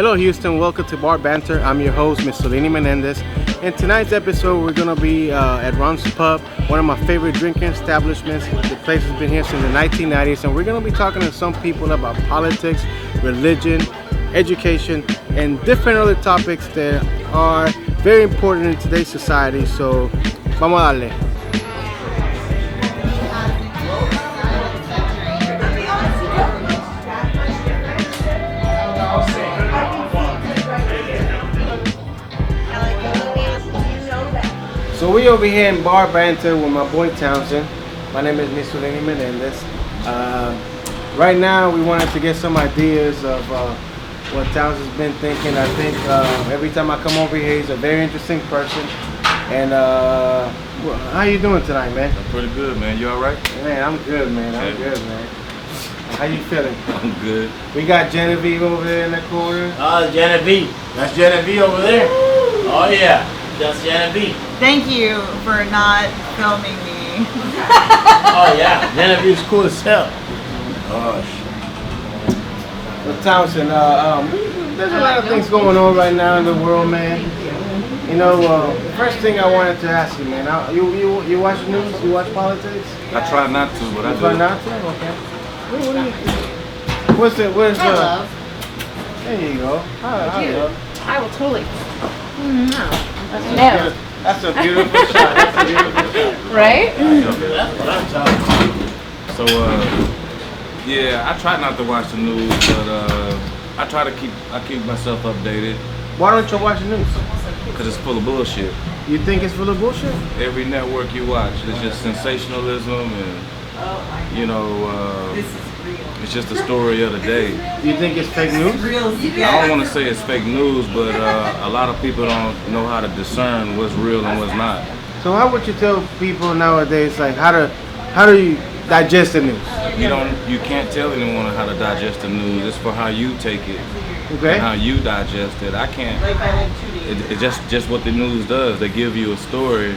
Hello Houston, welcome to Bar Banter. I'm your host, Mr. Menendez. In tonight's episode, we're going to be at Ron's Pub, one of my favorite drinking establishments. The place has been here since the 1990s, and we're going to be talking to some people about politics, religion, education, and different other topics that are very important in today's society. So, vamos a darle. So we over here in Bar Banter with my boy Townsend. My name is Mr. Menendez. Right now we wanted to get some ideas of what Townsend's been thinking. I think every time I come over here, he's a very interesting person. And how you doing tonight, man? I'm pretty good, man. You all right? Man, I'm good, man. I'm good, man. How you feeling? I'm good. We got Genevieve over there in the corner. Oh, Genevieve. That's Genevieve over there. Oh, yeah. That's Genevieve. Thank you for not filming me. Oh, yeah. Genevieve's cool as hell. Oh, shit. Well, Townsend, there's a lot of things going on right now in the world, man. You know, first thing I wanted to ask you, man, you watch news? You watch politics? I try not to, but I do. Try not to? Okay. What do you think? Where's I love. There you go. I love. I will totally. No. That's a beautiful shot. That's a beautiful shot. Right? That's what I'm talking about. So, yeah, I try not to watch the news, but I try to keep myself updated. Why don't you watch the news? Because it's full of bullshit. You think it's full of bullshit? Every network you watch, it's just sensationalism and, you know, it's just the story of the day. Do you think it's fake news? I don't want to say it's fake news, but a lot of people don't know how to discern what's real and what's not. So how would you tell people nowadays, like, how do you digest the news? You can't tell anyone how to digest the news. It's for how you take it. Okay. And how you digest it. I can't. It's just what the news does. They give you a story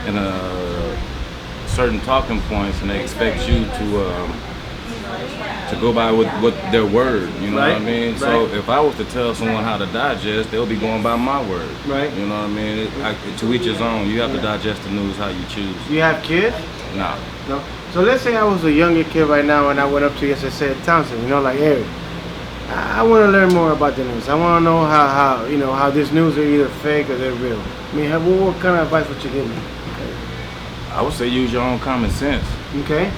and certain talking points, and they expect you to go by what their word. You know what I mean? Right. So if I was to tell someone how to digest, they'll be going by my word. Right. You know what I mean? To each his own. You have to digest the news how you choose. You have kids? No. No. So let's say I was a younger kid right now, and I went up to you and said, Townsend, you know, like, hey, I want to learn more about the news. I want to know how this news are either fake or they're real. I mean, what kind of advice would you give me? I would say use your own common sense. Okay.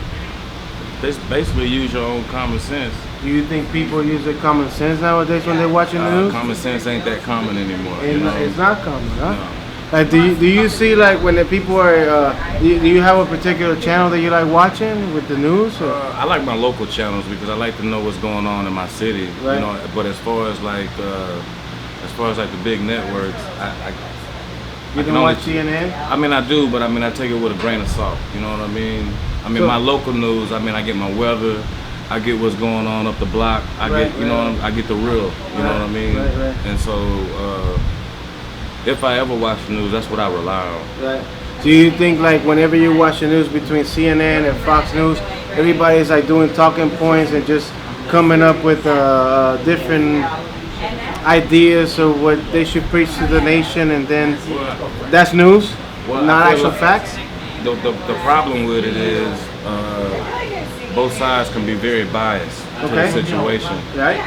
Basically use your own common sense. Do you think people use their common sense nowadays when they're watching the news? Common sense ain't that common anymore. It's not common, huh? No. Like, do you see, like, when the people are, do you have a particular channel that you like watching with the news? Or? I like my local channels because I like to know what's going on in my city. Right. You know, but as far as the big networks, You don't watch CNN? I mean, I do, but I take it with a grain of salt. You know what I mean? My local news. I get my weather. I get what's going on up the block. I get the real. You know what I mean? Right. And so, if I ever watch the news, that's what I rely on. Right. Do you think, like, whenever you watch the news between CNN and Fox News, everybody's like doing talking points and just coming up with different ideas of what they should preach to the nation, and then that's news, not actual facts? The problem with it is both sides can be very biased to the situation. Right.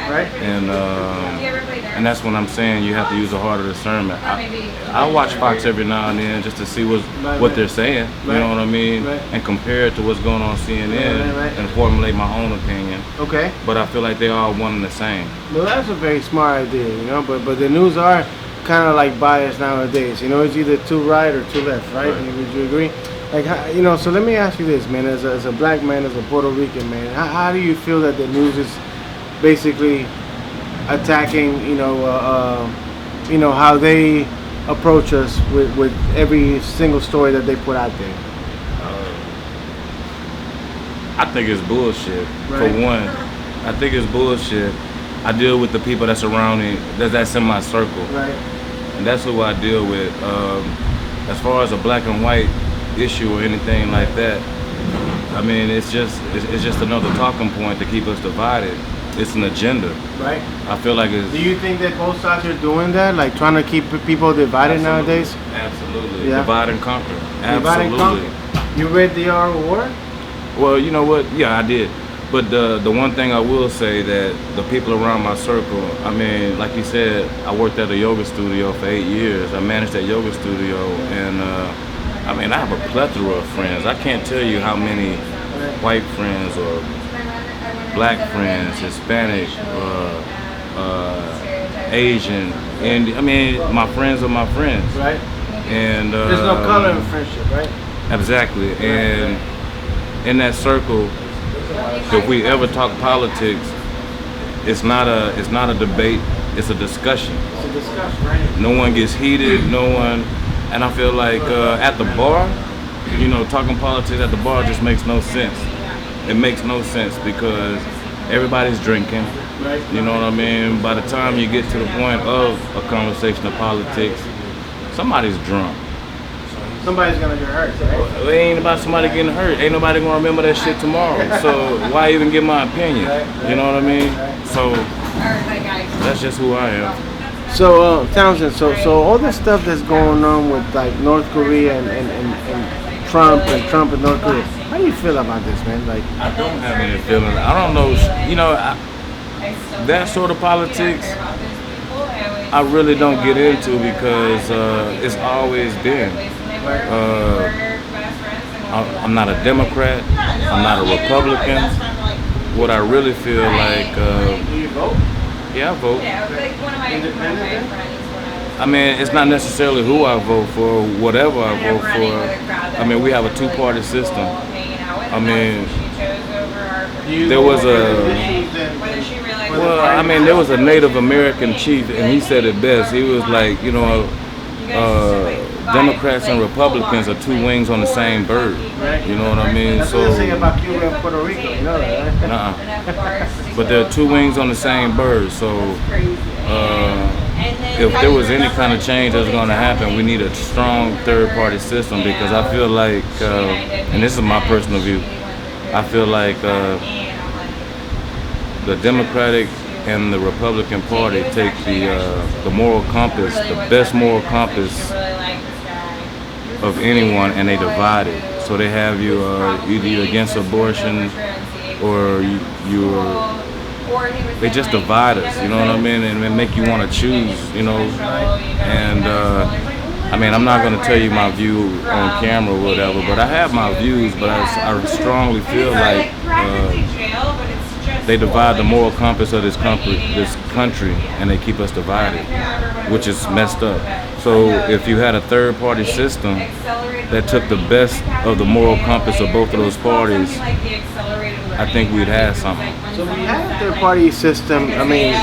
And that's when I'm saying you have to use a harder discernment. I watch Fox every now and then just to see what they're saying, you know what I mean? Right. And compare it to what's going on CNN and formulate my own opinion. Okay. But I feel like they're all one and the same. Well, that's a very smart idea, you know, but the news are kind of like biased nowadays. You know, it's either too right or too left, right? Would you agree? Like, you know, so let me ask you this, man. As a black man, as a Puerto Rican man, how do you feel that the news is basically attacking, how they approach us with every single story that they put out there? I think it's bullshit. Right. For one, I think it's bullshit. I deal with the people that's around me, that's in my circle, Right. and that's who I deal with. As far as a black and white issue or anything like that, I mean, it's just another talking point to keep us divided. it's an agenda. Right. I feel like it's Do you think that both sides are doing that, like trying to keep people divided nowadays? Absolutely. Yeah. Divide and conquer. Divide and Absolutely. conquer. You read the Art of War? Well, you know what? Yeah, I did. But the one thing I will say that the people around my circle, I mean, like you said, I worked at a yoga studio for 8 years. I managed that yoga studio, and I mean, I have a plethora of friends. I can't tell you how many white friends or black friends, Hispanic, Asian, and I mean, my friends are my friends. Right. And There's no color in friendship, right? exactly. And in that circle, if we ever talk politics, it's not a debate. It's a discussion. It's a discussion, right? No one gets heated. No one, and I feel like at the bar, you know, talking politics at the bar just makes no sense. It makes no sense because everybody's drinking. Right. You know what I mean? By the time you get to the point of a conversation of politics, somebody's drunk. Somebody's gonna get hurt, right? It ain't about somebody getting hurt. Ain't nobody gonna remember that shit tomorrow. So why even give my opinion? You know what I mean? So that's just who I am. So Townsend, so all this stuff that's going on with like North Korea and Trump and North Korea, how do you feel about this, man? Like, I don't have any feelings. I don't know. You know, that sort of politics, I really don't get into because it's always been. I'm not a Democrat. I'm not a Republican. What I really feel like, do you vote? yeah, I vote. Independent? I mean, it's not necessarily who I vote for, whatever I vote for. I mean, we have a two-party system. I mean, there was there was a Native American chief, and he said it best. He was like, you know, Democrats and Republicans are two wings on the same bird. You know what I mean? That's what they say about Cuba and Puerto Rico. You know that, right? Nuh-uh. But they're two wings on the same bird. So if there was any kind of change that's going to happen, we need a strong third-party system because I feel like, and this is my personal view, I feel like the Democratic and the Republican Party take the moral compass, the best moral compass of anyone, and they divide it. So they have you either against abortion or you're. They just divide us, you know what I mean, and make you want to choose, you know. And I mean, I'm not going to tell you my view on camera or whatever, but I have my views. But I strongly feel like they divide the moral compass of this country, and they keep us divided, which is messed up. So if you had a third-party system that took the best of the moral compass of both of those parties, I think we'd have something. So we had a third-party system, I mean,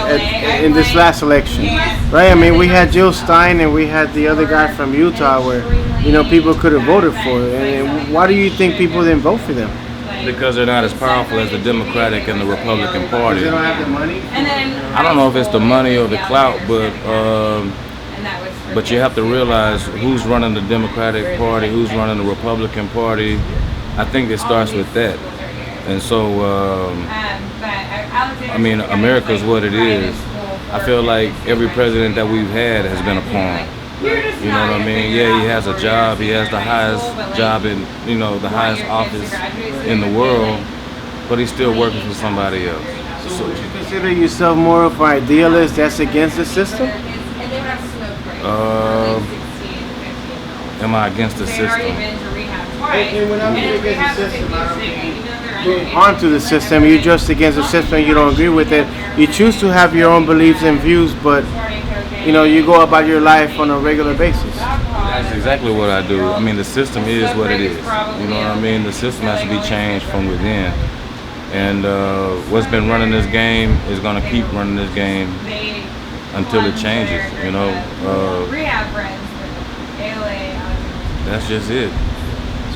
in this last election, right? I mean, we had Jill Stein and we had the other guy from Utah where, you know, people could have voted for it. And why do you think people didn't vote for them? Because they're not as powerful as the Democratic and the Republican Party. They don't have the money? I don't know if it's the money or the clout, but you have to realize who's running the Democratic Party, who's running the Republican Party. I think it starts with that. And so, I mean, America's what it is. I feel like every president that we've had has been a pawn. You know what I mean? Yeah, he has a job. He has the highest job in, you know, the highest office in the world, but he's still working for somebody else. So would you consider yourself more of an idealist that's against the system? Am I against the system? And when I'm against the system, I don't mean doing harm to the system. You're just against the system. You don't agree with it. You choose to have your own beliefs and views, but you know, you go about your life on a regular basis. That's exactly what I do. I mean, the system is what it is. You know what I mean? The system has to be changed from within. And what's been running this game is going to keep running this game until it changes, you know. That's just it.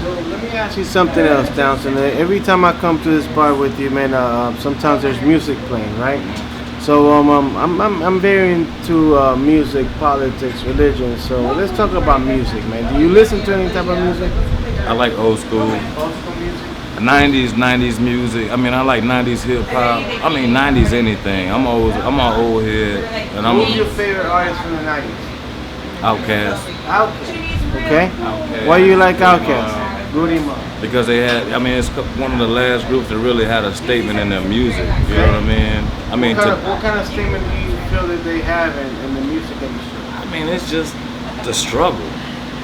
So let me ask you something else, Townsend. Every time I come to this bar with you, man, sometimes there's music playing, right? So I'm very into music, politics, religion. So let's talk about music, man. Do you listen to any type of music? I like old school. Old school music. 90s music. I mean, I like 90s hip hop. I mean, 90s anything. I'm an old head, and Who's your favorite artist from the 90s? Outkast. Outkast. Okay. Outkast. Why you like Outkast? Rudy Ma. Because they had, I mean, it's one of the last groups that really had a statement in their music. You know what I mean? I mean, what kind of statement do you feel that they have in the music industry? I mean, it's just the struggle.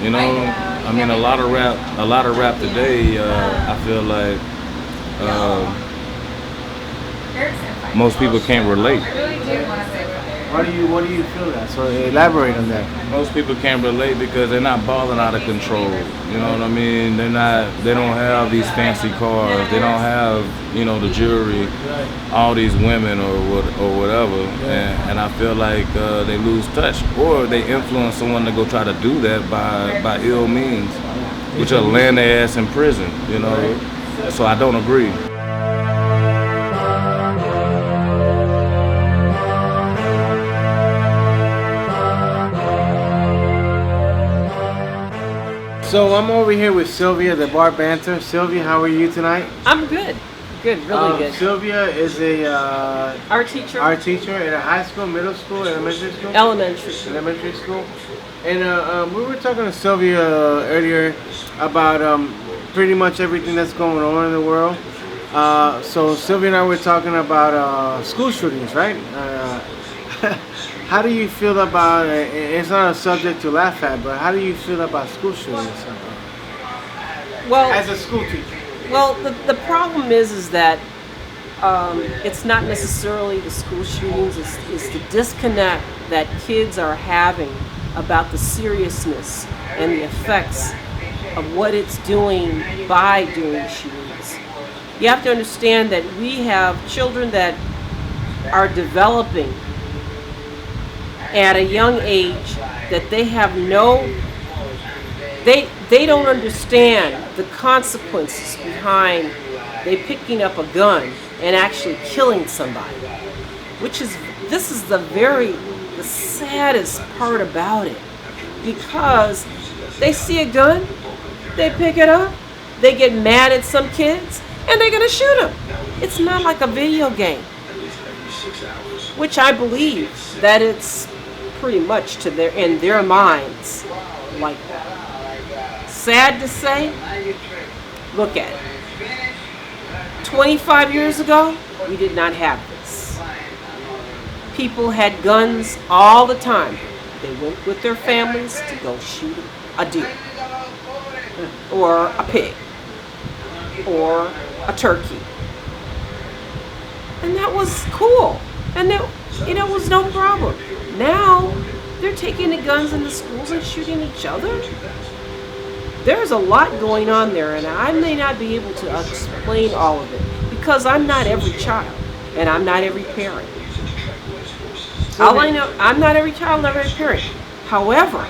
You know, I mean, a lot of rap today. I feel like most people can't relate. What do you feel that? So elaborate on that. Most people can't relate because they're not balling out of control. You know what I mean? They don't have these fancy cars. They don't have, you know, the jewelry, all these women or whatever. And I feel like they lose touch, or they influence someone to go try to do that by ill means, which will land their ass in prison. You know, so I don't agree. So I'm over here with Sylvia, the bar Banter. Sylvia, how are you tonight? I'm good. Good, really good. Sylvia is a Art teacher. art teacher at a high school, middle school, elementary school? Elementary. Elementary school. And we were talking to Sylvia earlier about pretty much everything that's going on in the world. So Sylvia and I were talking about school shootings, right? How do you feel about it's not a subject to laugh at, but how do you feel about school shootings? Well, As a school teacher. well, the problem is that it's not necessarily the school shootings. It's the disconnect that kids are having about the seriousness and the effects of what it's doing by doing shootings. You have to understand that we have children that are developing at a young age that they have they don't understand the consequences behind they picking up a gun and actually killing somebody, this is the saddest part about it, because they see a gun, they pick it up, they get mad at some kids, and they're gonna shoot them. It's not like a video game, which I believe that it's pretty much in their minds like that. Sad to say, look at it. 25 years ago, we did not have this. People had guns all the time. They went with their families to go shoot a deer, or a pig, or a turkey. And that was cool. And it was no problem. Now, they're taking the guns in the schools and shooting each other. There's a lot going on there, and I may not be able to explain all of it, because I'm not every child, and I'm not every parent. All I know, I'm not every child, not every parent. However,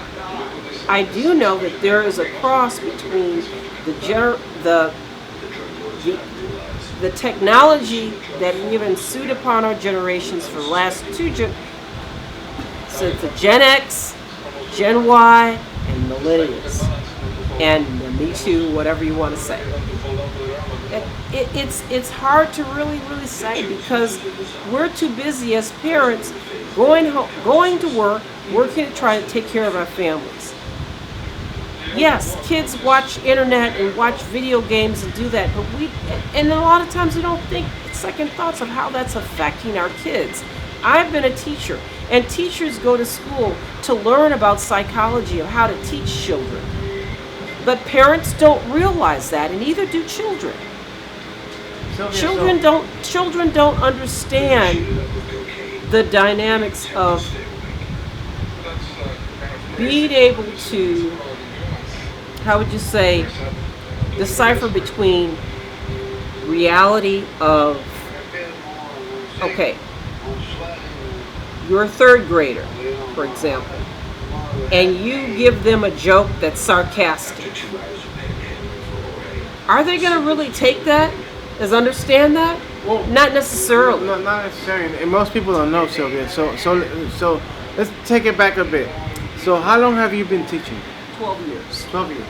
I do know that there is a cross between the technology that we've ensued upon our generations for the last since the Gen X, Gen Y, and millennials, and the Me Too, whatever you want to say. It's hard to really say, because we're too busy as parents going to work, working to try to take care of our families. Yes, kids watch internet and watch video games and do that, but and a lot of times we don't think second thoughts of how that's affecting our kids. I've been a teacher, and teachers go to school to learn about psychology of how to teach children. But parents don't realize that, and neither do children. Children don't understand the dynamics of being able to, how would you say, decipher between reality of, okay, you're a third grader, for example, and you give them a joke that's sarcastic. Are they going to really take that as understand that? Well, not necessarily. No, not necessarily. And most people don't know, Sylvia. So let's take it back a bit. So how long have you been teaching? 12 years. 12 years.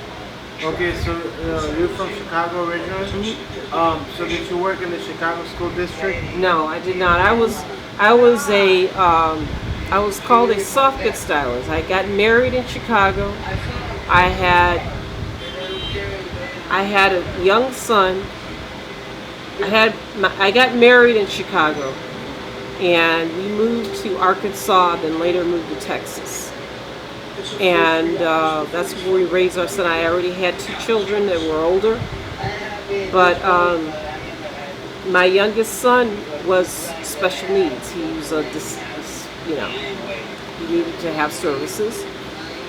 Okay, so you're from Chicago originally. So did you work in the Chicago school district? No, I did not. I was called a soft good stylist. I got married in Chicago. I had I had a young son. I got married in Chicago, and we moved to Arkansas, then later moved to Texas. And that's where we raised our son. I already had two children that were older, but my youngest son was special needs. He was he needed to have services,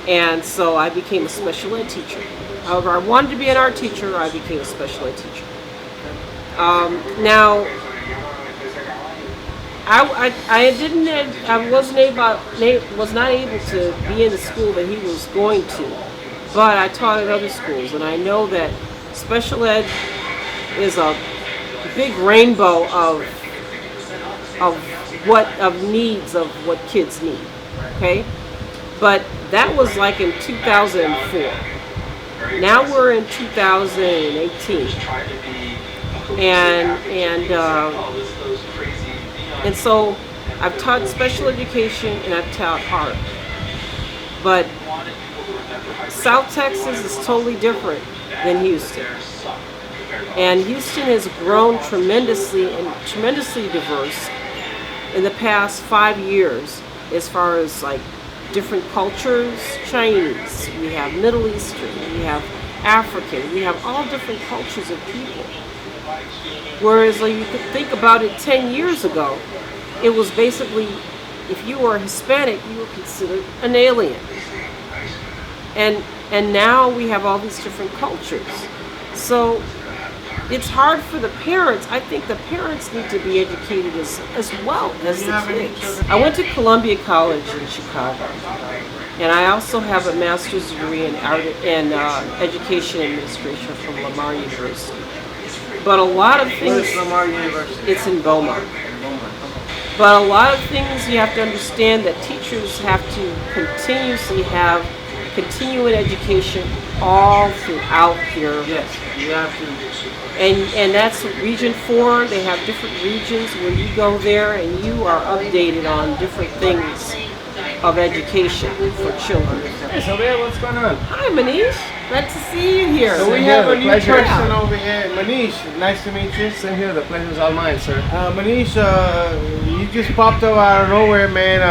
and so I became a special ed teacher. However, I wanted to be an art teacher. I became a special ed teacher. Now, I was not able to be in the school that he was going to, but I taught at other schools, and I know that special ed is a big rainbow of needs of what kids need. Okay, but that was like in 2004. Now we're in 2018, and so I've taught special education and I've taught art. But South Texas is totally different than Houston. And Houston has grown tremendously and tremendously diverse in the past 5 years as far as like different cultures. Chinese, we have Middle Eastern, we have African, we have all different cultures of people. Whereas like, you could think about it 10 years ago, it was basically, if you were Hispanic, you were considered an alien. And now we have all these different cultures. So it's hard for the parents. I think the parents need to be educated as well as the kids. I went to Columbia College in Chicago, and I also have a master's degree in art and education administration from Lamar University. But a lot of things. Where's Lamar University? It's in Beaumont. But a lot of things you have to understand that teachers have to continuously have continuing education all throughout their. Yes, you have to. And that's Region 4. They have different regions where you go there and you are updated on different things of education for children. Hey, Sylvia, what's going on? Hi, Manish. Glad to see you here. So we Same have here, a new pleasure. person over here, Manish. Nice to meet you. Same here, the pleasure's all mine, sir. Manish, you just popped up out of nowhere, man.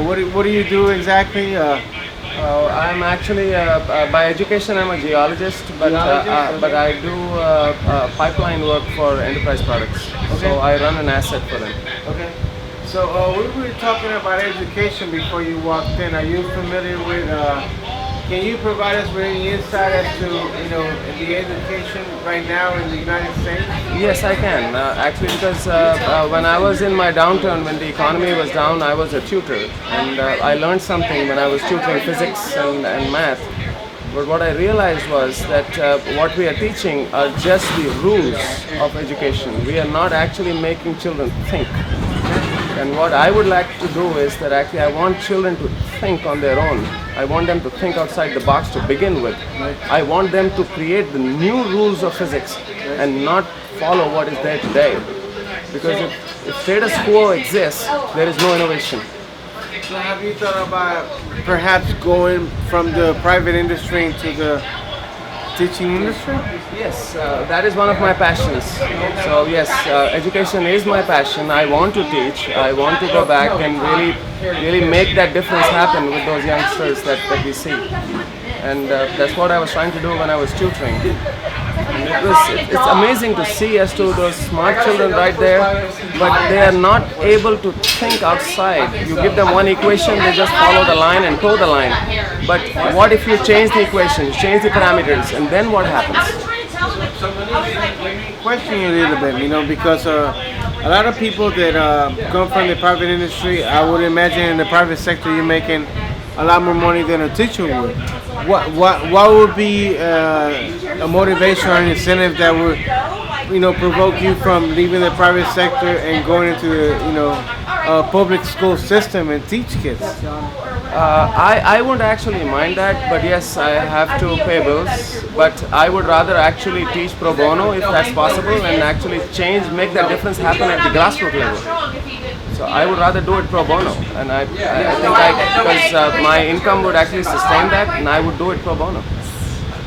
What do you do exactly? I'm actually, by education, I'm a geologist, but I do pipeline work for enterprise products. Okay. So I run an asset for them. Okay. So we were talking about education before you walked in. Are you familiar with? Can you provide us with any insight as to the education right now in the United States? Yes, I can. Actually, because when I was in my downturn, when the economy was down, I was a tutor, and I learned something when I was tutoring physics and math. But what I realized was that what we are teaching are just the rules of education. We are not actually making children think. And what I would like to do is that actually I want children to think on their own. I want them to think outside the box to begin with. I want them to create the new rules of physics and not follow what is there today. Because if status quo exists, there is no innovation. So have you thought about perhaps going from the private industry into the teaching industry? Yes, that is one of my passions. So yes, education is my passion. I want to teach. I want to go back and really make that difference happen with those youngsters that we see. And that's what I was trying to do when I was tutoring. And it's amazing to see as to those smart children right there, but they are not able to think outside. You give them one equation, they just follow the line and toe the line. But what if you change the equation, change the parameters, and then what happens? So let me question you a little bit, because a lot of people that come from the private industry, I would imagine in the private sector you're making a lot more money than a teacher would. What would be a motivation or an incentive that would provoke you from leaving the private sector and going into the public school system and teach kids? I won't actually mind that, but yes, I have to pay bills. But I would rather actually teach pro bono if that's possible and actually make that difference happen at the grassroots level. So I would rather do it pro bono, and I think because my income would actually sustain that, and I would do it pro bono.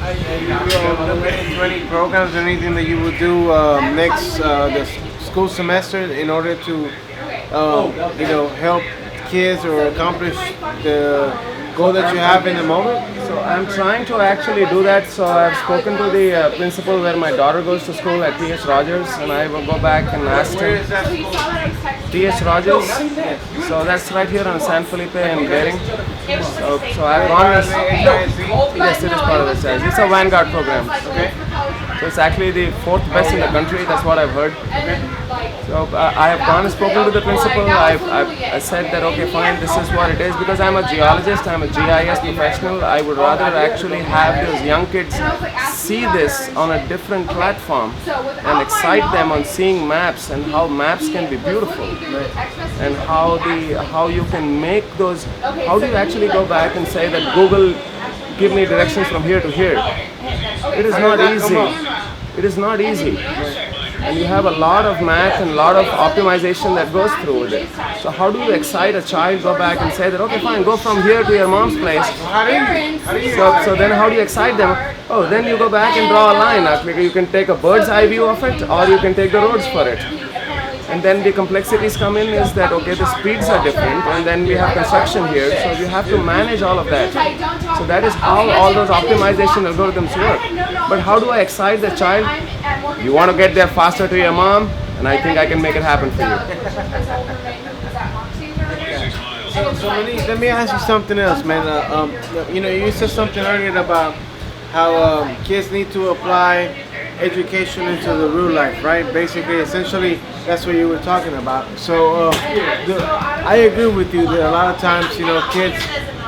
Any programs or anything that you would do next the school semester in order to help kids or accomplish the goal that you have in the moment? So I'm trying to actually do that. So I've spoken to the principal where my daughter goes to school at T.S. Rogers, and I will go back and ask Where him. is that school? T.S. Rogers. So that's right here on San Felipe and Bering. So I've gone. Yes, it is part of the SIS. It's a Vanguard program. Okay. So it's actually the fourth best in the country. That's what I've heard. So I have gone and spoken to the principal. I said that okay, fine, this is what it is, because I'm a geologist, I'm a GIS professional. I would rather actually have those young kids see this on a different platform and excite them on seeing maps and how maps can be beautiful, and how you can make those. How do you actually go back and say that Google give me directions from here to here? It is not easy. It is not easy. And you have a lot of math and a lot of optimization that goes through with it. So how do you excite a child, go back and say that, okay, fine, go from here to your mom's place. So then how do you excite them? Oh, then you go back and draw a line. Like you can take a bird's eye view of it, or you can take the roads for it. And then the complexities come in is that, okay, the speeds are different, and then we have construction here, so you have to manage all of that. So that is how all those optimization algorithms work. But how do I excite the child? You want to get there faster to your mom, and I think I can make it happen for you. So let me ask you something else, man. You said something earlier about how kids need to apply education into the real life, right? Basically, essentially, that's what you were talking about. So I agree with you that a lot of times, kids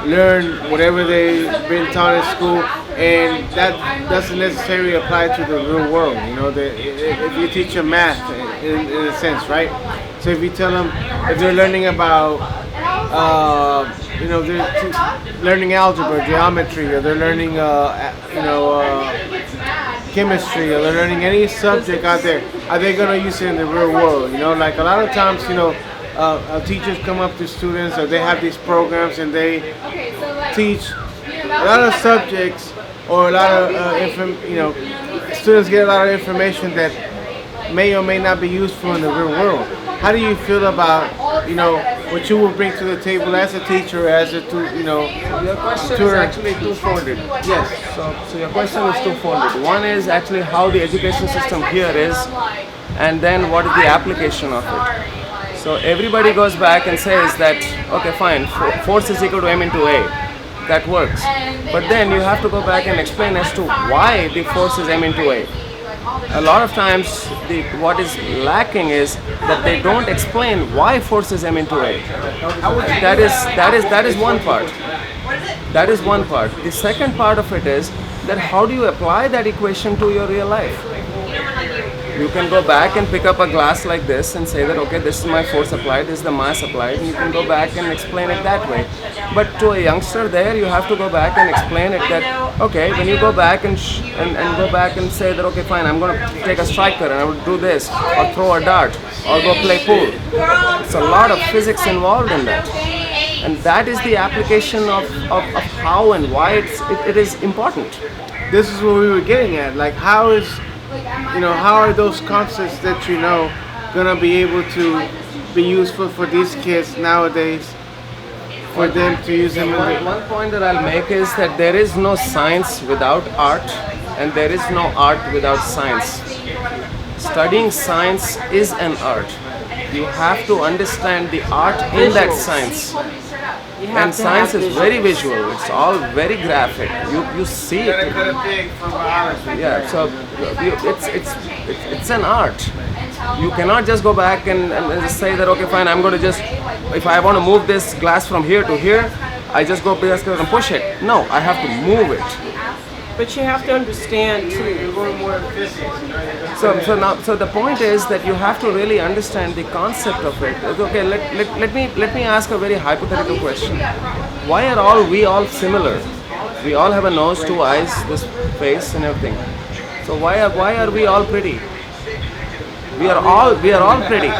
learn whatever they've been taught at school, and that doesn't necessarily apply to the real world. If you teach them math, in a sense, right? So if you tell them, if they're learning about, they're learning algebra, geometry, or they're learning, chemistry, or they're learning any subject out there, are they going to use it in the real world? Like a lot of times, teachers come up to students, or they have these programs, and they teach a lot of subjects, or a lot of students get a lot of information that may or may not be useful in the real world. How do you feel about what you will bring to the table as a teacher, as a Your question is actually two-folded. Yes. So your question is two-folded. One is actually how the education system here is, and then what is the application of it. So everybody goes back and says that, okay, fine, force is equal to m into a. That works. But then you have to go back and explain as to why the force is m into a. A lot of times, what is lacking is that they don't explain why force is m into a. That is one part. That is one part. The second part of it is that how do you apply that equation to your real life? You can go back and pick up a glass like this and say that, okay, this is my force applied, this is the mass applied, and you can go back and explain it that way. But to a youngster there, you have to go back and explain it that, okay, when you go back and go back and say that, okay, fine, I'm going to take a striker and I will do this, or throw a dart, or go play pool. It's a lot of physics involved in that. And that is the application of how and why it is important. This is what we were getting at. Like, how are those concepts that gonna be able to be useful for these kids nowadays, for them to use them? One point that I'll make is that there is no science without art, and there is no art without science. Studying science is an art. You have to understand the art in that science. And science is very visual. It's all very graphic. You see it. Yeah. So it's an art. You cannot just go back and just say that, okay, fine, I'm going to just, if I want to move this glass from here to here, I just go and push it. No, I have to move it. But you have to understand too. So the point is that you have to really understand the concept of it. Okay, let me ask a very hypothetical question. Why are we all similar? We all have a nose, two eyes, this face, and everything. So why are we all pretty? We are all pretty.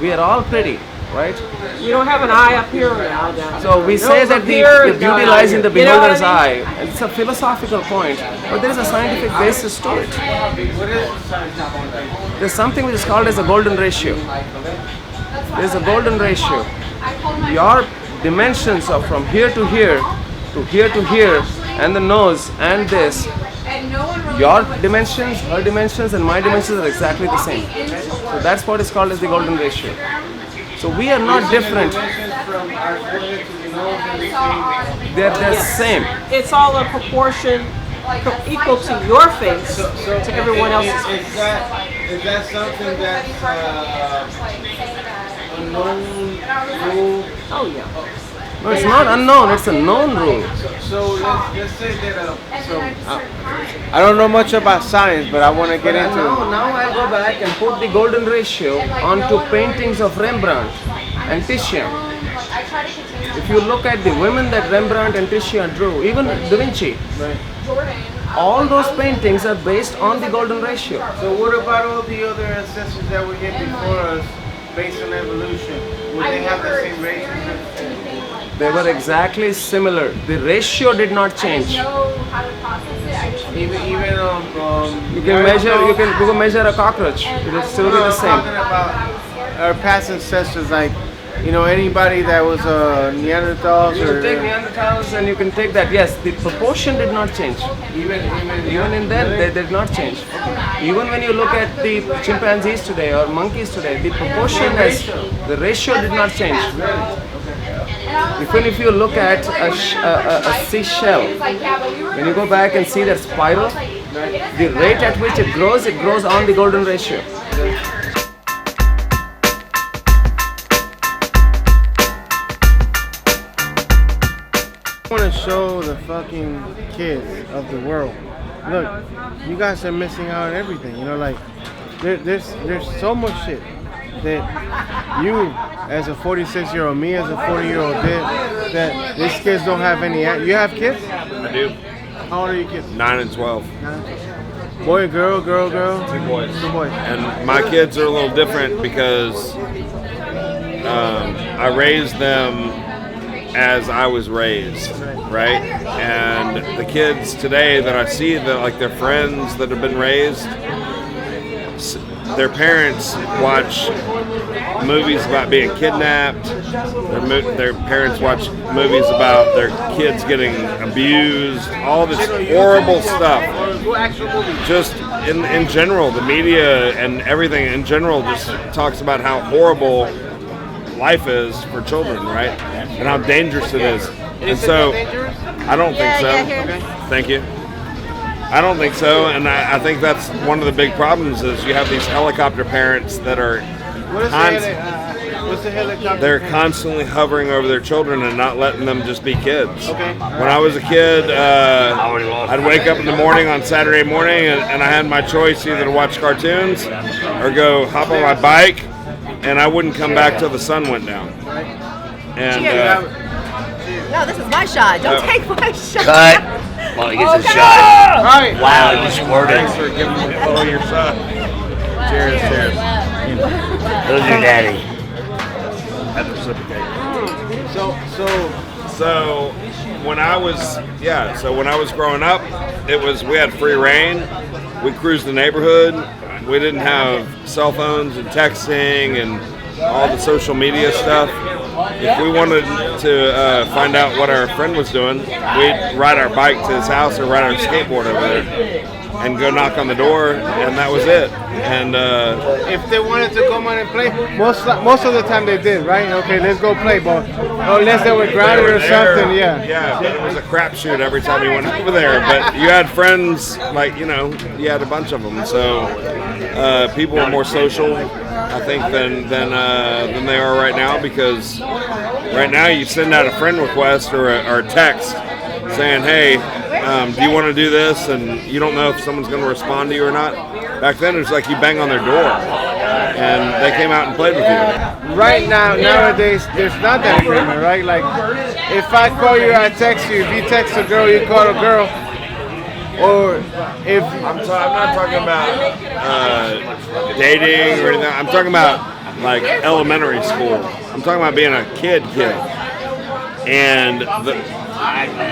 We are all pretty, right? You don't have an eye up here now. So we say that the beauty lies in the beholder's eye. It's a philosophical point, but there is a scientific basis to it. There's something which is called as a golden ratio. There's a golden ratio. Your dimensions are from here to here, to here to here, and the nose and this. Your dimensions, her dimensions, and my dimensions are exactly the same. So that's what is called as the golden ratio. So we are not different. They're the same. It's all a proportion equal to your face to everyone else's face. Is that something that's unknown rule? Oh yeah. No, it's not unknown. It's a known rule. So let's say that. I don't know much about science, but I want to get into it. Now I'll go back and put the golden ratio onto paintings of Rembrandt and Titian. If you look at the women that Rembrandt and Titian drew, even Da Vinci, all those paintings are based on the golden ratio. So what about all the other ancestors that were here before us, based on evolution? Would they have the same ratio? They were exactly similar. The ratio did not change. Even You can measure a cockroach. It will still be the I'm same. talking about our past ancestors, like anybody that was Neanderthals You or can take Neanderthals and you can take that. Yes, the proportion did not change. Even in that, they did not change. Even when you look at the chimpanzees today or monkeys today, the the ratio did not change. Even if you look at a seashell, when you go back and see that spiral, the rate at which it grows on the golden ratio. I want to show the fucking kids of the world. Look, you guys are missing out on everything. There's so much shit that you, as a 46-year-old, me as a 40-year-old, that these kids don't have any. You have kids? I do. How old are your kids? 9 and 12. Boy, and girl. 2 boys. 2 boys. And my kids are a little different because I raised them as I was raised, right? And the kids today that I see, that like their friends that have been raised, their parents watch movies about being kidnapped. Their parents watch movies about their kids getting abused. All this horrible stuff. Just in general, the media and everything in general just talks about how horrible life is for children, right? And how dangerous it is. And so, I don't think so. Thank you. I don't think so, and I think that's one of the big problems is you have these helicopter parents that are What's the helicopter? They're constantly hovering over their children and not letting them just be kids. Okay. When I was a kid, I'd wake up in the morning on Saturday morning and I had my choice either to watch cartoons or go hop on my bike, and I wouldn't come back till the sun went down. And No, this is my shot. Don't take my shot. Cut. Well, he gets a shot. Right. Wow, you squirted. thanks for giving me a follow your son. Cheers, cheers. Who's your daddy? So when I was growing up, we had free reign. We cruised the neighborhood. We didn't have cell phones and texting and all the social media stuff. If we wanted to find out what our friend was doing, we'd ride our bike to his house or ride our skateboard over there and go knock on the door, and that was it. And if they wanted to come on and play, most of the time they did, right? Okay, let's go play, but unless they were grounded or something, yeah. Yeah, but it was a crapshoot every time you went over there. But you had friends, like, you had a bunch of them. So people are more social, I think, than they are right now, because right now you send out a friend request or a text saying, hey, Do you want to do this? And you don't know if someone's going to respond to you or not. Back then, it was like you bang on their door, and they came out and played with you. Right now, nowadays, there's not that agreement, right? Like, if I call you, I text you. If you text a girl, you call a girl. Or if I'm not talking about dating or anything. I'm talking about like elementary school. I'm talking about being a kid, and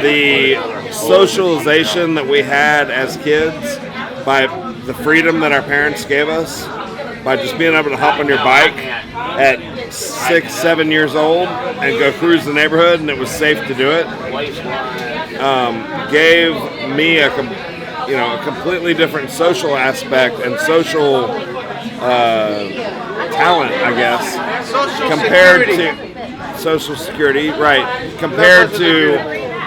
the socialization that we had as kids by the freedom that our parents gave us, by just being able to hop on your bike at 6, 7 years old and go cruise the neighborhood, and it was safe to do it, gave me a completely different social aspect and social talent, I guess, compared to social security, right? Compared to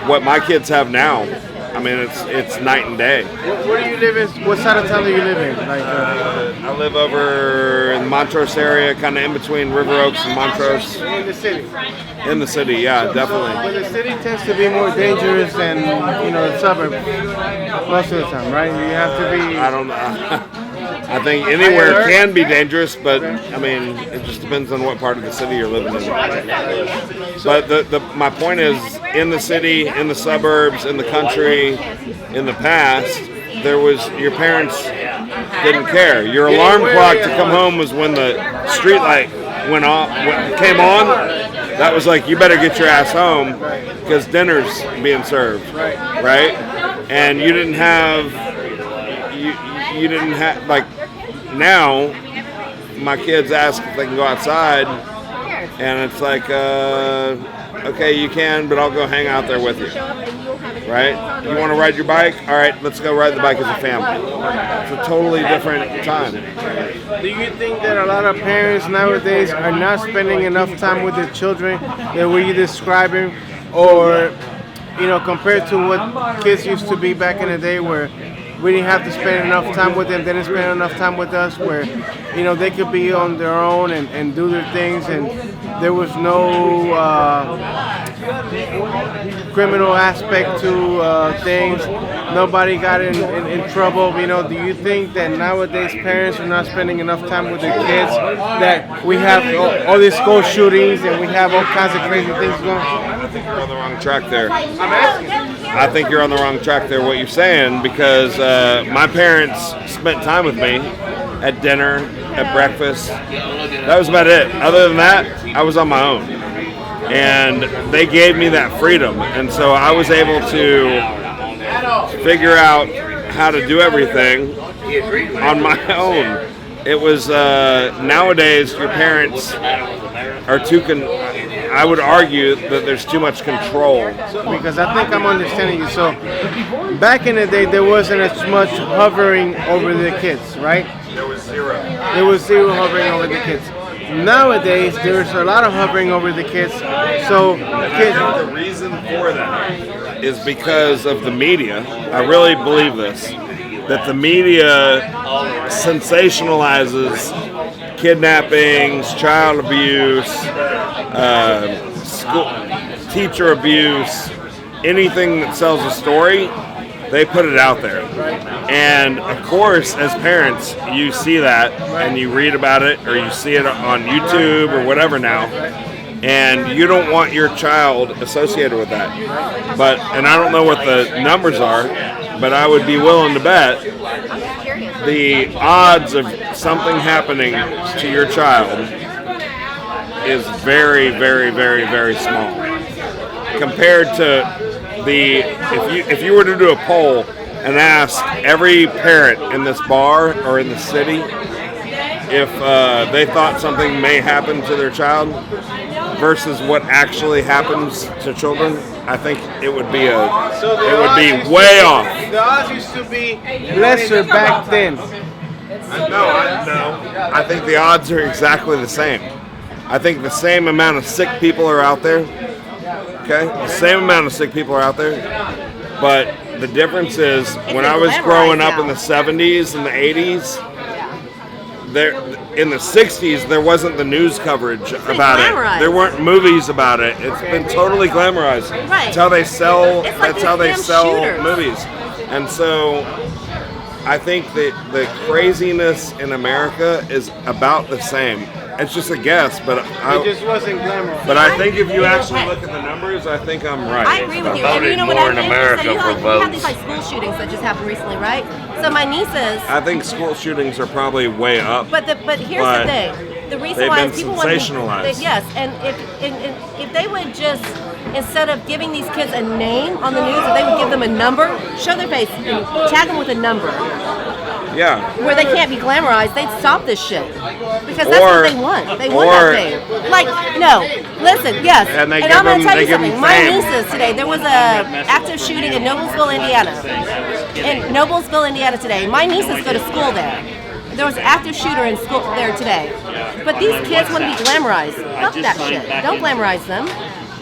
what my kids have now. I mean, it's night and day. Where do you live in? What side of town do you live in? Like, I live over in the Montrose area, kind of in between River Oaks and Montrose. in the city. In the city, yeah, definitely. But the city tends to be more dangerous than the suburb most of the time, right? You have to be. I don't know. I think anywhere can be dangerous, but I mean, it just depends on what part of the city you're living in. But my point is, in the city, in the suburbs, in the country, in the past, your parents didn't care. Your alarm clock to come home was when the street light came on. That was like, you better get your ass home because dinner's being served, right? And you didn't have like. Now, my kids ask if they can go outside, and it's like, okay, you can, but I'll go hang out there with you, right? You want to ride your bike? All right, let's go ride the bike as a family. It's a totally different time. Do you think that a lot of parents nowadays are not spending enough time with their children that were you describing, or compared to what kids used to be back in the day, where we didn't have to spend enough time with them, they didn't spend enough time with us, where they could be on their own and do their things, and there was no criminal aspect to things. Nobody got in trouble. Do you think that nowadays parents are not spending enough time with their kids, that we have all these school shootings and we have all kinds of crazy things going on? I think you're on the wrong track there. I think you're on the wrong track there, what you're saying, because my parents spent time with me at dinner, at breakfast. That was about it. Other than that, I was on my own. And they gave me that freedom. And so I was able to figure out how to do everything on my own. It was, nowadays, your parents are I would argue that there's too much control. Because I think I'm understanding you. So, back in the day, there wasn't as much hovering over the kids, right? There was zero. There was zero hovering over the kids. Nowadays, there's a lot of hovering over the kids. So, The reason for that is because of the media. I really believe this. That the media sensationalizes kidnappings, child abuse, teacher abuse, anything that sells a story, they put it out there. And of course, as parents, you see that and you read about it, or you see it on YouTube or whatever now, and you don't want your child associated with that. And I don't know what the numbers are, but I would be willing to bet the odds of something happening to your child is very, very, very, very small compared to if you were to do a poll and ask every parent in this bar or in the city if they thought something may happen to their child versus what actually happens to children, I think it would be way off. The odds used to be lesser back then. No. I think the odds are exactly the same. I think the same amount of sick people are out there. Okay? The same amount of sick people are out there. But the difference is when I was growing up in the 70s and the 80s, in the 60s, there wasn't the news coverage about glamorized. it. There weren't movies about it. It's been totally glamorized. Right. That's how they sell. It's like That's how they these sell damn shooters. movies. And so, I think that the craziness in America is about the same. It's just a guess, but It just wasn't glamorous. but I think if you actually look at the numbers, I think I'm right. I agree with you. And you know what I think? So you have these like school shootings that just happened recently, right? So my nieces. I think school shootings are probably way up. But here's But the thing. The reason they've why been is people want to sensationalized. yes, and if they would just, instead of giving these kids a name on the news, if they would give them a number, show their face, and tag them with a number, Yeah. where they can't be glamorized, they'd stop this shit. Because that's Or- what they want. They want or- that thing. Like, no, listen, yes. And they I'm give going them- to tell they you give them something. My fame. nieces today, there was a active shooting in Noblesville, Indiana. In Noblesville, Indiana today. My nieces go to school there. There was an active shooter in school there today. But these kids want to be glamorized. Fuck that shit. Don't glamorize them.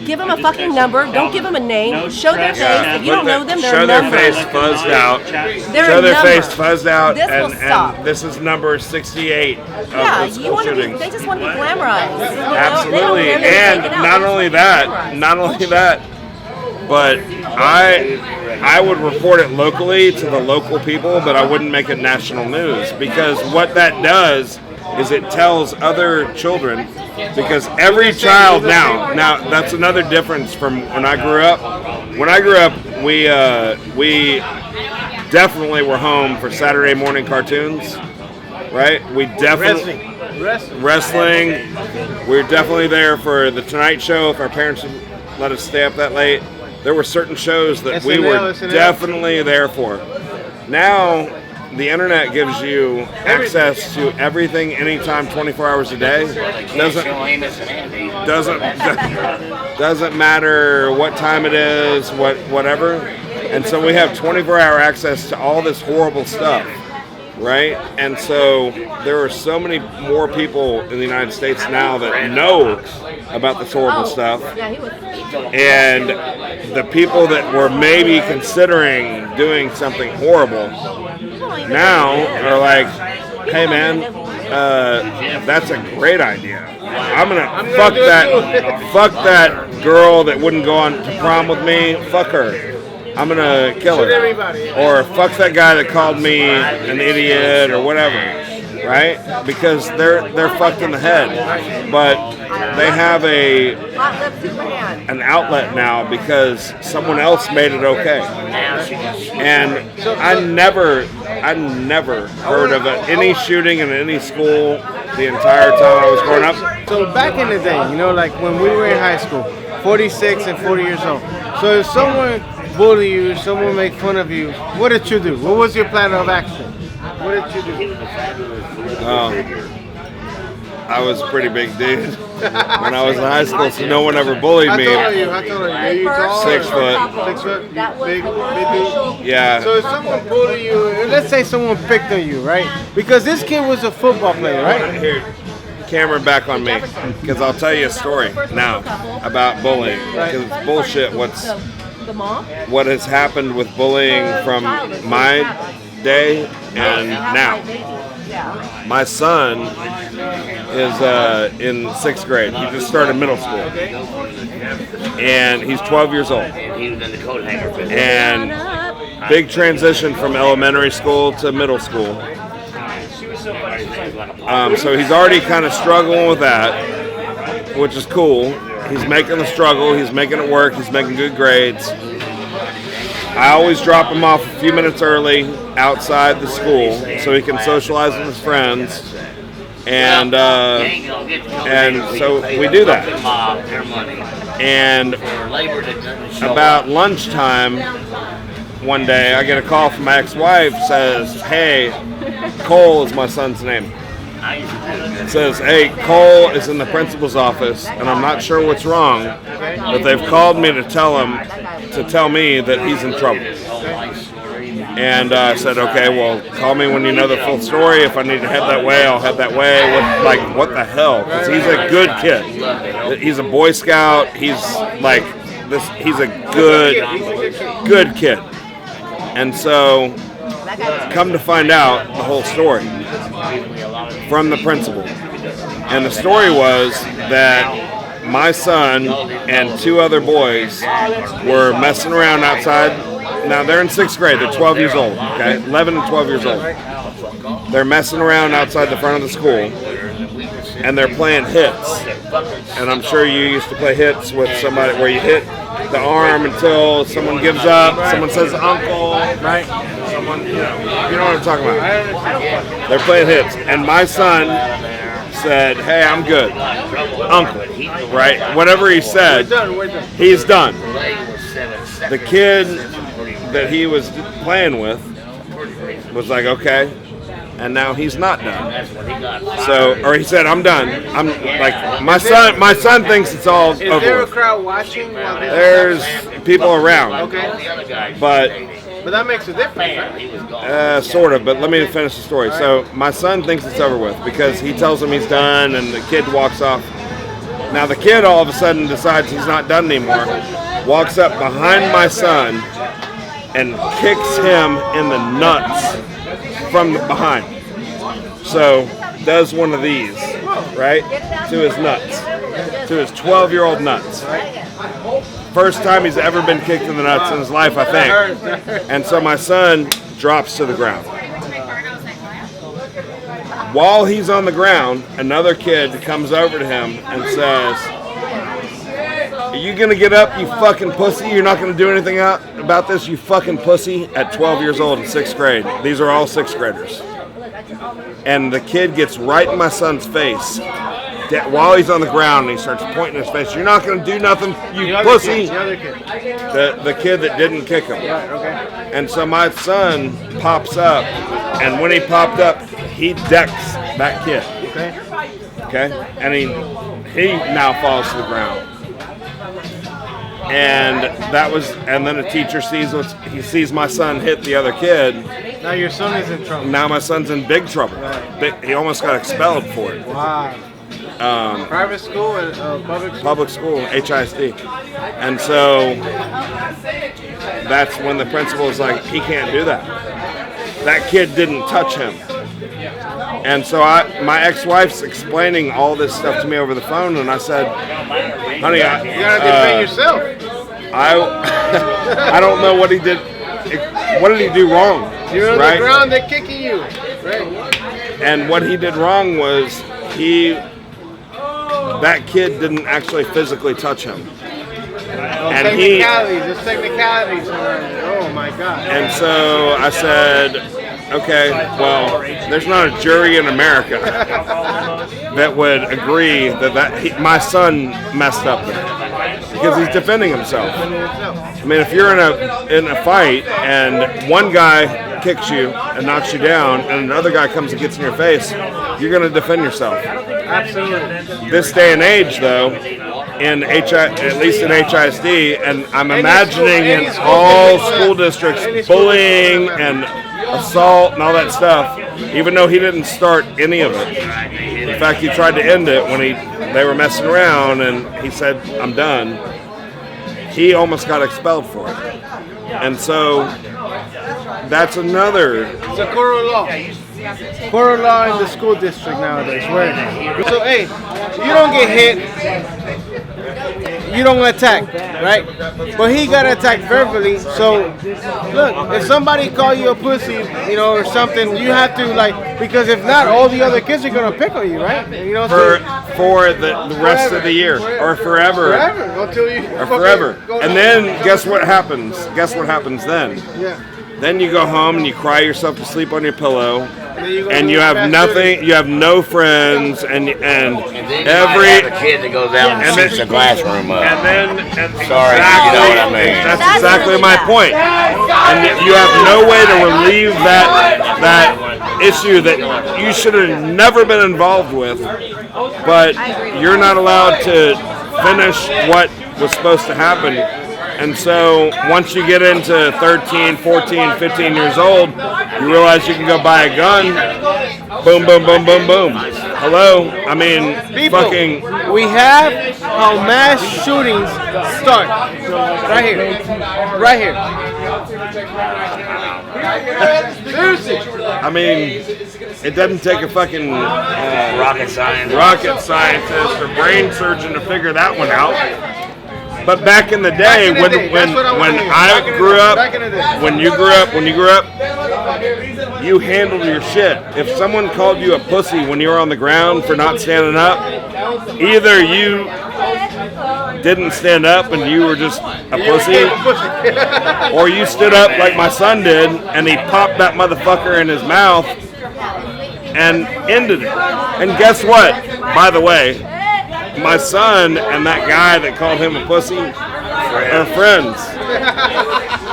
Give them a fucking number. Don't give them a name. Show their face. If you don't know them, they're show a their number. face fuzzed out. They're Show a their number. face fuzzed out, This will stop. and this is number 68 of Yeah, the you school want to be. shootings. They just want to be glamorized. They don't Absolutely, care they're and taken out. not They just only want to be that, glamorized. not only that, but I would report it locally to the local people, but I wouldn't make it national news, because what that does is it tells other children, because every child now that's another difference from when I grew up. When I grew up, we definitely were home for Saturday morning cartoons, right? We definitely wrestling. We were definitely there for the Tonight Show if our parents would let us stay up that late. There were certain shows that we were SNL. definitely there for. Now, the internet gives you access to everything, anytime, 24 hours a day. Doesn't matter what time it is, whatever. And so we have 24-hour access to all this horrible stuff, right? And so there are so many more people in the United States now that know about this horrible stuff. Yeah, he was. And the people that were maybe considering doing something horrible now are like, hey man, that's a great idea. I'm gonna fuck that girl that wouldn't go on to prom with me. Fuck her. I'm gonna kill her. Or fuck that guy that called me an idiot or whatever. Right? Because they're fucked in the head. But they have Hot lip Superman. an outlet now because someone else made it okay. And I never heard of any shooting in any school the entire time I was growing up. So back in the day, like when we were in high school, 46 and 40 years old. So if someone bully you, someone make fun of you, what did you do? What was your plan of action? What did you do? I was a pretty big dude when I was in high school, so no one ever bullied me. How tall are you? Are you tall? 6 foot. 6 foot? That was Big dude? Yeah. So if someone bullied you, let's say someone picked on you, right? Because this kid was a football player, right? Here, camera back on me, because I'll tell you a story now about bullying. Because it's bullshit. The mom? What has happened with bullying from my day and now? My son is in 6th grade. He just started middle school. And he's 12 years old. And big transition from elementary school to middle school. So he's already kind of struggling with that, which is cool. He's making the struggle. He's making it work. He's making good grades. I always drop him off a few minutes early outside the school so he can socialize with his friends, and so we do that. And about lunchtime one day, I get a call from my ex-wife. Says, "Hey, Cole is my son's name." It says, "Hey, Cole is in the principal's office, and I'm not sure what's wrong, but they've called me to tell me that he's in trouble." And I said, "Okay, well, call me when you know the full story. If I need to head that way, I'll head that way." What the hell? Because he's a good kid. He's a Boy Scout. He's like this. He's a good kid. And so, come to find out the whole story. from the principal. And the story was that my son and 2 other boys were messing around outside. Now they're in 6th grade. They're 12 years old. Okay, 11 and 12 years old. They're messing around outside the front of the school, and they're playing hits. And I'm sure you used to play hits with somebody where you hit the arm until someone gives up. Someone says "uncle," right? Someone, you know what I'm talking about. They're playing hits, and my son said, "Hey, I'm good, uncle." Right? Whatever he said, he's done. The kid that he was playing with was like, "Okay," and now he's not done. So, or he said, "I'm done." I'm like, my son thinks it's all over. Is there a crowd watching? There's people around. Okay. But that makes a difference, right? Sort of, but let me finish the story. So my son thinks it's over with because he tells him he's done, and the kid walks off. Now the kid all of a sudden decides he's not done anymore, walks up behind my son and kicks him in the nuts from behind. So does one of these, right, to his nuts, to his 12-year-old nuts. First time he's ever been kicked in the nuts in his life, I think. And so my son drops to the ground. While he's on the ground, another kid comes over to him and says, "Are you going to get up, you fucking pussy? You're not going to do anything about this, you fucking pussy?" At 12 years old in 6th grade. These are all 6th graders. And the kid gets right in my son's face while he's on the ground, and he starts pointing his face. "You're not going to do nothing, you pussy." The kid that didn't kick him. And so my son pops up, and when he popped up, he decks that kid. Okay? And he now falls to the ground. And then the teacher sees my son hit the other kid. Now your son is in trouble. Now my son's in big trouble. He almost got expelled for it. Wow. Private school and public school? Public school, HISD. And so that's when the principal was like, he can't do that. That kid didn't touch him. And so my ex-wife's explaining all this stuff to me over the phone, and I said, "Honey, you gotta defend yourself." I don't know what he did. What did he do wrong? You're on the ground, they're kicking you. Right. And what he did wrong was that kid didn't actually physically touch him. And there's technicalities. Oh my God. And so I said, "Okay, well, there's not a jury in America that would agree that my son messed up there because he's defending himself. I mean, if you're in a fight and one guy kicks you and knocks you down, and another guy comes and gets in your face, you're going to defend yourself. Absolutely. This day and age, though, at least in HISD, and I'm imagining in all school districts, bullying and assault and all that stuff, even though he didn't start any of it. In fact, he tried to end it when they were messing around, and he said, "I'm done." He almost got expelled for it. And so that's another. It's a core law. Core law in the school district nowadays. So, hey, you don't get hit, you don't attack, right? But he got attacked verbally. So, look, if somebody call you a pussy, or something, you have to because if not, all the other kids are gonna pick on you, right? For the rest of the year or forever. Forever until you. Or forever. And then guess what happens? Guess what happens then? Yeah. Then you go home and you cry yourself to sleep on your pillow, and you have nothing. You have no friends, and every kid that goes out and shoots the classroom up. Sorry, you know what I mean. That's exactly my point. And you have no way to relieve that issue that you should have never been involved with, but you're not allowed to finish what was supposed to happen. And so once you get into 13, 14, 15 years old, you realize you can go buy a gun. Boom, boom, boom, boom, boom. Hello? I mean, people, we have how mass shootings start. Right here. I mean, it doesn't take a fucking rocket scientist or brain surgeon to figure that one out. But back in the day, when I grew up, when you grew up, you handled your shit. If someone called you a pussy when you were on the ground for not standing up, either you didn't stand up and you were just a pussy, or you stood up like my son did and he popped that motherfucker in his mouth and ended it. And guess what? By the way, my son and that guy that called him a pussy are friends.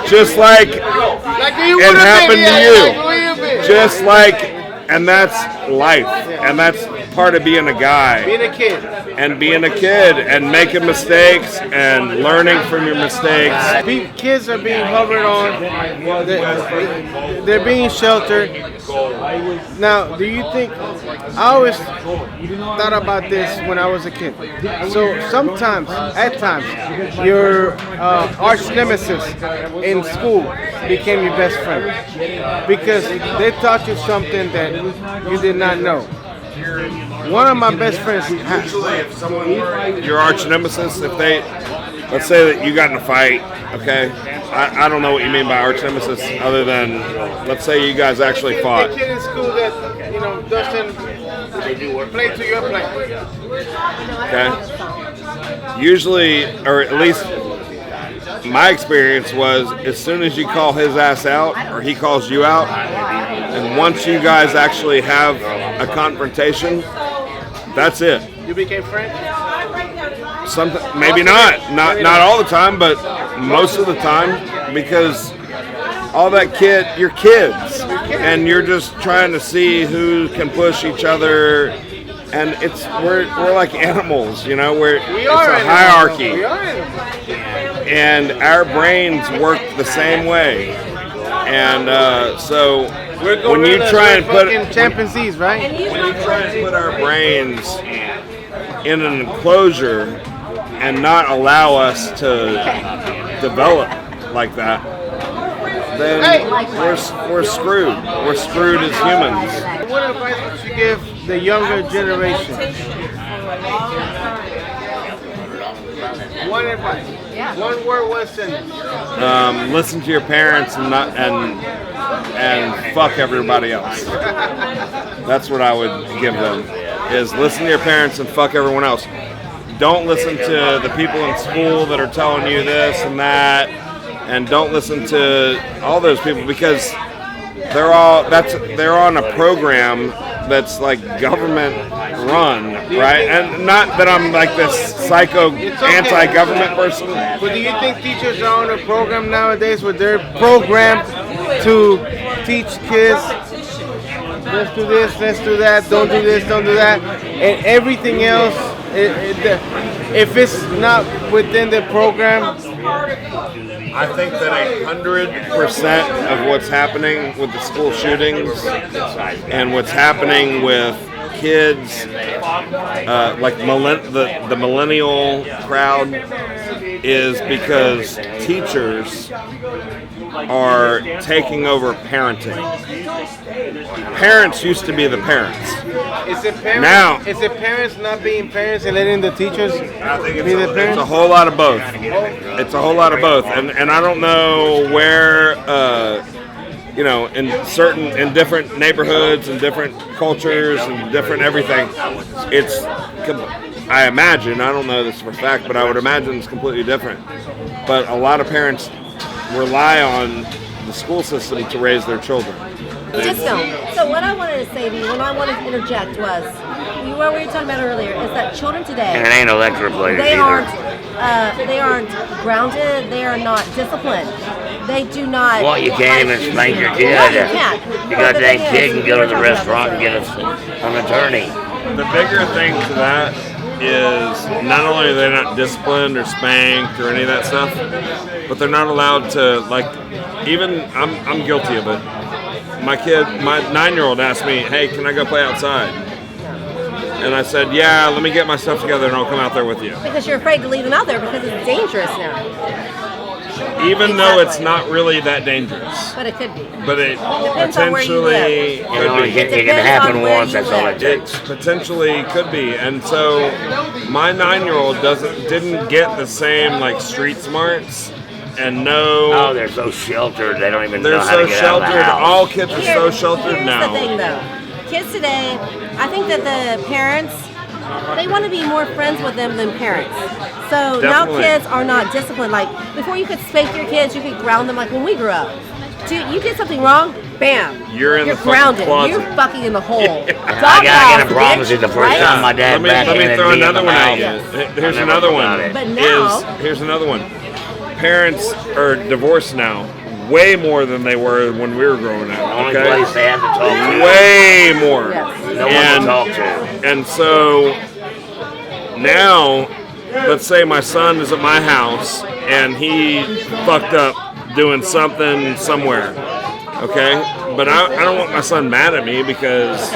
Just like it happened to you. Just like, and that's life. And that's part of being a guy. Being a kid. And being a kid and making mistakes and learning from your mistakes. Kids are being hovered on. They're being sheltered. Now, do you think, I always thought about this when I was a kid. So sometimes, at times, your arch nemesis in school became your best friend because they taught you something that you did not know. One of my best friends. Usually, if someone, your arch nemesis, if they, let's say that you got in a fight, okay? I don't know what you mean by arch nemesis, other than, let's say you guys actually fought. A kid in school that doesn't play to your play. Okay. Usually, or at least my experience was, as soon as you call his ass out, or he calls you out, and once you guys actually have a confrontation, that's it. You became friends? Maybe not all the time, but most of the time, because all that you're kids, and you're just trying to see who can push each other, and we're like animals, it's a hierarchy. We are animals. And our brains work the same way, and so when you try and put chimpanzees, right? When you try and put our brains in an enclosure and not allow us to develop like that, then we're screwed. We're screwed as humans. What advice would you give the younger generation? One advice. One word, one sentence. Listen to your parents and fuck everybody else. That's what I would give them. Is listen to your parents and fuck everyone else. Don't listen to the people in school that are telling you this and that, and don't listen to all those people because they're on a program that's like government run, right? And not that I'm like this psycho anti-government person. But do you think teachers are on a program nowadays where they're programmed to teach kids, let's do this, let's do that, don't do this, don't do that, and everything else, if it's not within the program? I think that 100% of what's happening with the school shootings and what's happening with kids, like the millennial crowd, is because teachers are taking over parenting. Parents used to be the parents. Is it parents, now, is it parents not being parents and letting the teachers I think be the parents? It's a whole lot of both. It's a whole lot of both. And I don't know where, in different neighborhoods and different cultures and different everything, I imagine, I don't know this for a fact, but I would imagine it's completely different. But a lot of parents rely on the school system to raise their children. Just don't. So what I wanted to say to you, what I wanted to interject was, what we were talking about earlier, is that children today, And it ain't electrobladed they either. they aren't grounded, they are not disciplined. They do not. Well, you can't even spank your kid. No, you can't. You got that kid can go to the restaurant and get an attorney. The bigger thing to that is not only are they not disciplined or spanked or any of that stuff, but they're not allowed to, like, even, I'm guilty of it. My 9-year-old asked me, hey, can I go play outside? And I said, yeah, let me get my stuff together and I'll come out there with you. Because you're afraid to leave them out there because it's dangerous now. even though it's not really that dangerous. But it could be. But it Depends on where you potentially live. could be. It can depends happen on where once, you that's all live. it takes. Potentially could be, and so my 9-year-old didn't get the same like street smarts, and Oh, they're so sheltered, they don't even they're know how so to get out of the sheltered. house. All kids are so sheltered Here's now. the thing, though. Kids today, I think that the parents, they want to be more friends with them than parents. So now Definitely. kids are not disciplined. Like, before you could spank your kids, you could ground them like when we grew up. Dude, you did something wrong, bam. You're in the fucking grounded. closet. You're fucking in the hole. I gotta promise you, the first time my dad Let me throw another one at you. Here's never another forgot one. it. But now, Here's another one. Parents are divorced now, way more than they were when we were growing The up. only Okay, place they have to talk to. way more. No one to talk to. And so now, let's say my son is at my house and he fucked up doing something somewhere. Okay, but I don't want my son mad at me because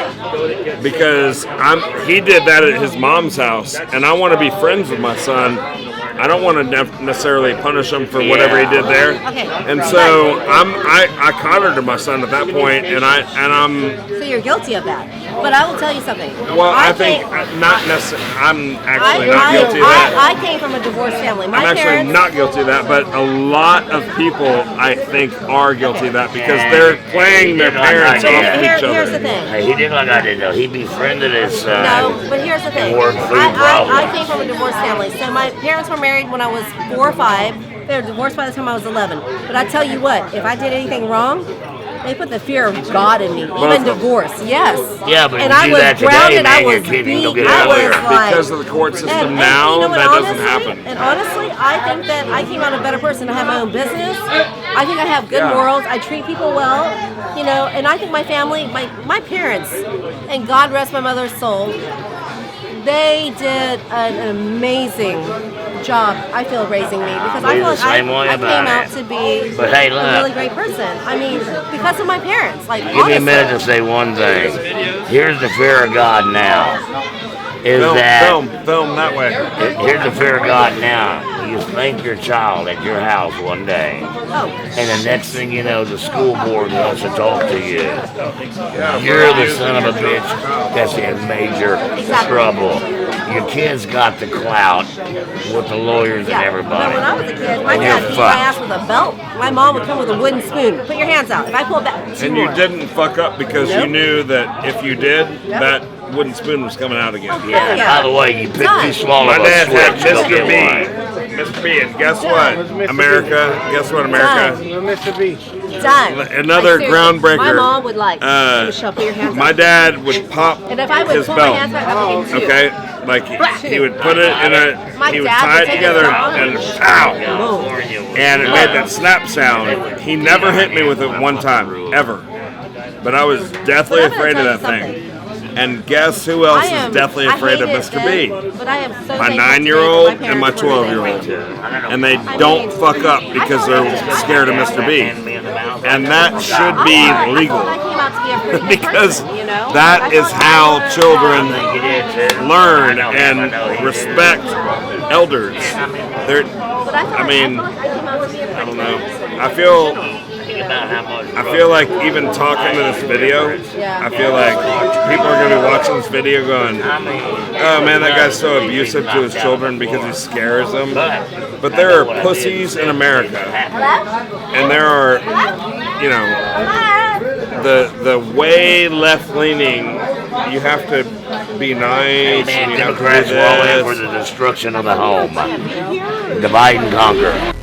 he did that at his mom's house, and I want to be friends with my son. I don't want to necessarily punish him for whatever he did there. Okay. And so I coddled my son at that point, and I'm. so you're guilty of that. But I will tell you something. Well, I think not necessarily. I'm actually not guilty of that. I came from a divorced family. My I'm actually parents, not guilty of that, but a lot of people I think are guilty of that because they're playing their parents off of each here's the other. thing. Hey, he did like I did though. He befriended his son. No, but here's the thing. Work through I problems. came from a divorced family. So my parents were married when I was 4 or 5. They were divorced by the time I was 11. But I tell you what, if I did anything wrong, they put the fear of God in me. Even divorce, yes. Yeah, but and if I you was do that today, grounded. man, I your was kid beat. ain't gonna get I out was there. like, Because of the court system and now, you know what, that doesn't honestly, happen. And honestly, I think that I came out a better person. I have my own business. I think I have good Yeah. morals. I treat people well, you know. And I think my family, my parents, and God rest my mother's soul, they did an amazing job, I feel, raising me because I We're feel the like same way I about came out it. to be But hey, a look. really great person. I mean, because of my parents. Like, Give me a honestly. minute to say one thing. Here's the fear of God now. Is Film that way. Here's the fear of God now. You spank your child at your house one day, Oh, and the next thing you know, the school board wants to talk to you. You're the son of a bitch that's in major trouble. Your kid's got the clout with the lawyers yeah. and But when everybody. I was a kid, my And dad you're beat my fucked. ass with a belt. My mom would come with a wooden spoon. Put your hands out. If I pull back, two And more. you didn't fuck up because you Nope. knew that if you did, Yep. that wooden spoon was coming out again. Yeah, Yeah. by the way, you Done. swallow My a dad had switch, go Mr. get B. one. Mr. B, and guess what? Mr. America, guess what, America? Mr. B. Done. Another Like, seriously, groundbreaker. My mom would like, Uh, Michelle, put your hands My up. dad would pop And if I would his pull my belt. hands back, I would get two. Okay, like he would put it in My he would dad tie would it take together his belt and and pow, California was and it made that nuts. snap sound. He never hit me with it one time ever, but I was deathly But I'm gonna afraid of tell that you thing. And guess who else is deathly afraid of Mr. B? But I am so My thankful 9-year-old today that my and my parents were there. 12-year-old, and they don't fuck up because they're scared of Mr. B. And that should be legal. I came out to be a pretty good Because person, you know? that I is thought how I was, children You did too. learn I know and he did. respect elders. They're, But I thought, I mean, I feel like I came out to be a I pretty don't good know. person. I feel like even talking to this video, Yeah. I feel like people are gonna be watching this video going, "Oh man, that guy's so abusive to his children because he scares them." But there are pussies in America, and there are, you know, the way left leaning. You have to be nice. Man, And you have to do Democrats were all in for this. the destruction of the home. Divide and conquer.